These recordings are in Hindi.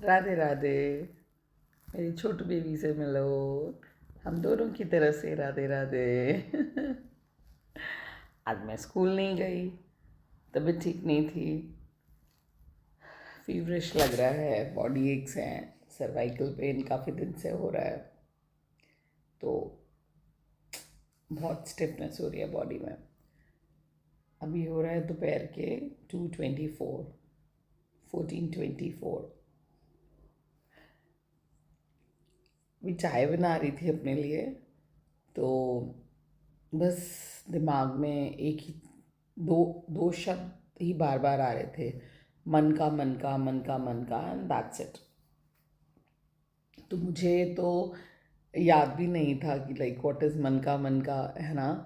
राधे राधे। मेरी छोटू बेबी से मिलो। हम दोनों की तरफ से राधे राधे। आज मैं स्कूल नहीं गई, तबीयत ठीक नहीं थी, फीवरिश लग रहा है, बॉडी एक्स हैं, सर्वाइकल पेन काफ़ी दिन से हो रहा है, तो बहुत स्टिफनेस हो रही है बॉडी में। अभी हो रहा है दोपहर के 2:24, 14:24। अभी चाय बना रही थी अपने लिए, तो बस दिमाग में एक ही दो दो शब्द ही बार बार आ रहे थे, मन का मन का मन का मन का, एंड दैट्स इट। तो मुझे तो याद भी नहीं था कि लाइक व्हाट इज़ मन का, है ना।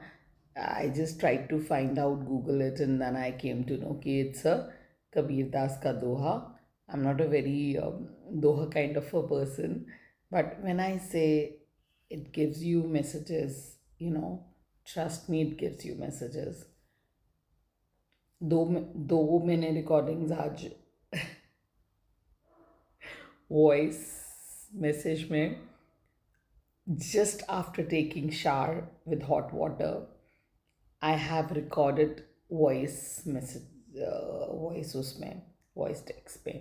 I just try to find out, Google it, and then I came to know कि इट्स अ कबीर दास का दोहा। I am not a very दोहा kind of a person, but when I say it gives you messages, you know, trust me, it gives you messages. दो मैंने रिकॉर्डिंग्स आज वॉइस मैसेज में, just after taking shower with hot water, I have recorded voice message, voice उसमें, वॉइस टेक्स्ट पे।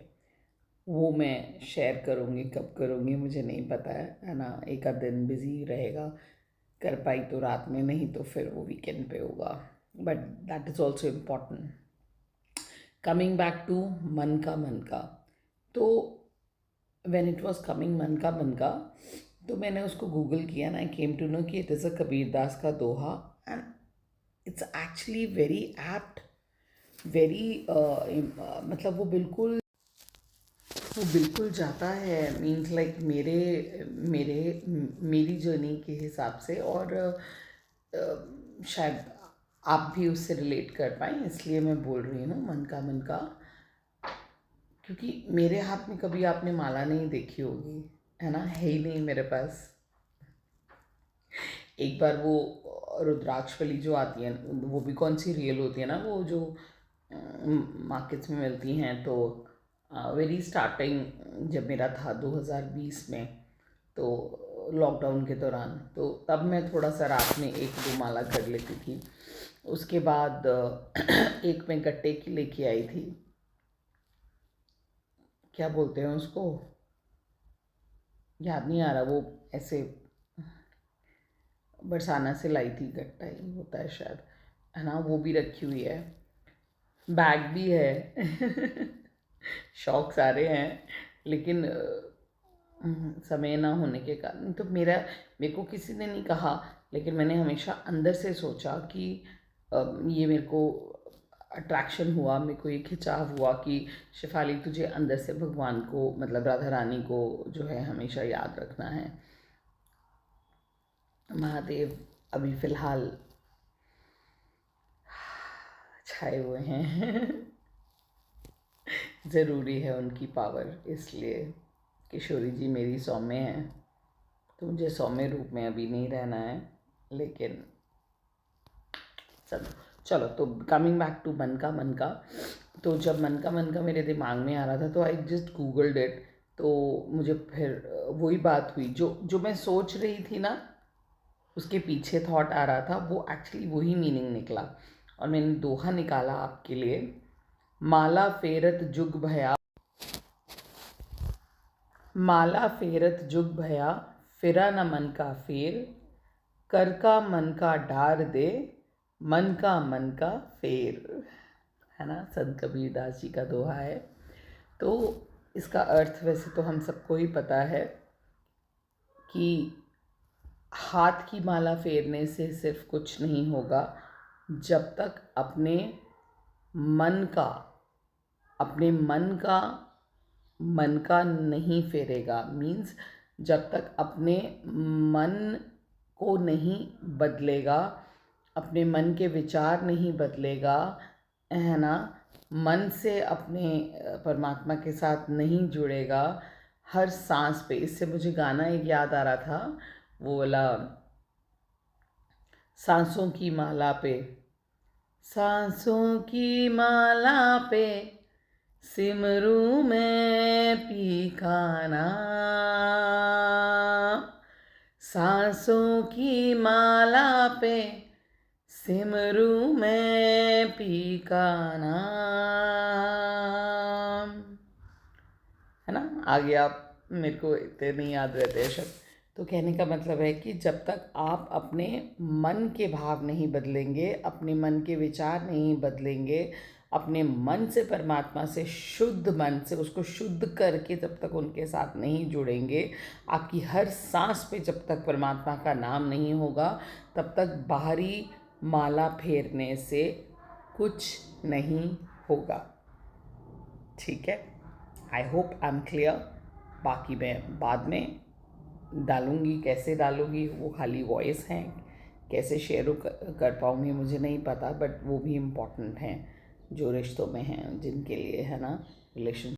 वो मैं शेयर करूँगी, कब करूँगी मुझे नहीं पता है ना। एक आध दिन बिज़ी रहेगा, कर पाई तो रात में, नहीं तो फिर वो वीकेंड पे होगा, but that is also important. Coming back to मन का, तो व्हेन इट वाज कमिंग मन का, तो मैंने उसको गूगल किया ना, आई केम टू नो कि it is a Kabir Das का दोहा, and it's actually very apt, very मतलब वो बिल्कुल जाता है, मीन्स लाइक मेरे मेरे मेरी जर्नी के हिसाब से, और शायद आप भी उससे रिलेट कर पाएँ, इसलिए मैं बोल रही हूँ मन का। क्योंकि मेरे हाथ में कभी आपने माला नहीं देखी होगी, है ना, है ही नहीं मेरे पास। एक बार वो रुद्राक्ष वाली जो आती है, वो भी कौन सी रियल होती है ना, वो जो मार्केट्स में मिलती हैं, तो वेरी स्टार्टिंग जब मेरा था 2020 में, तो लॉकडाउन के दौरान, तो तब मैं थोड़ा सा रात में एक दो माला कर लेती थी। उसके बाद एक मैं गट्टे की लेके आई थी, क्या बोलते हैं उसको, याद नहीं आ रहा, वो ऐसे बरसाना से लाई थी, गट्टा ही होता है शायद, है ना, वो भी रखी हुई है, बैग भी है। शौक सारे हैं, लेकिन समय ना होने के कारण, तो मेरे को किसी ने नहीं कहा, लेकिन मैंने हमेशा अंदर से सोचा कि ये मेरे को अट्रैक्शन हुआ, मेरे को ये खिंचाव हुआ कि शिफाली तुझे अंदर से भगवान को, मतलब राधा रानी को जो है हमेशा याद रखना है। महादेव अभी फ़िलहाल छाए हुए हैं। ज़रूरी है उनकी पावर, इसलिए किशोरी जी मेरी सौम्य हैं, तो मुझे सौम्य रूप में अभी नहीं रहना है, लेकिन चलो चलो। तो कमिंग बैक टू मन का, तो जब मन का मेरे दिमाग में आ रहा था, तो आई जस्ट गूगल्ड इट, तो मुझे फिर वही बात हुई, जो मैं सोच रही थी ना, उसके पीछे थॉट आ रहा था, वो एक्चुअली वही मीनिंग निकला, और मैंने दोहा निकाला आपके लिए। माला फेरत जुग भया, माला फेरत जुग भया, फिरा न मन का फेर, कर का मन का डार दे, मन का फेर, है ना, संत कबीर दास जी का दोहा है। तो इसका अर्थ वैसे तो हम सबको ही पता है कि हाथ की माला फेरने से सिर्फ कुछ नहीं होगा, जब तक मन का अपने मन का नहीं फेरेगा, मीन्स जब तक अपने मन को नहीं बदलेगा, अपने मन के विचार नहीं बदलेगा, है ना, मन से अपने परमात्मा के साथ नहीं जुड़ेगा, हर सांस पे, इससे मुझे गाना एक याद आ रहा था, वो वाला, सांसों की माला पे, सांसों की माला पे सिमरू मैं पी का नाम, सांसों की माला पे सिमरू मैं पी का नाम। है ना, आगे आप मेरे को इतने नहीं याद रहते हैं शब्द। तो कहने का मतलब है कि जब तक आप अपने मन के भाव नहीं बदलेंगे, अपने मन के विचार नहीं बदलेंगे, अपने मन से परमात्मा से शुद्ध मन से उसको शुद्ध करके जब तक उनके साथ नहीं जुड़ेंगे, आपकी हर सांस पे जब तक परमात्मा का नाम नहीं होगा, तब तक बाहरी माला फेरने से कुछ नहीं होगा। ठीक है, I hope I am clear. बाकी मैं बाद में डालूँगी, कैसे डालूँगी वो खाली वॉइस हैं, कैसे शेयर कर पाऊँगी मुझे नहीं पता, बट वो भी इम्पॉर्टेंट हैं जो रिश्तों में हैं, जिनके लिए, है ना, रिलेशन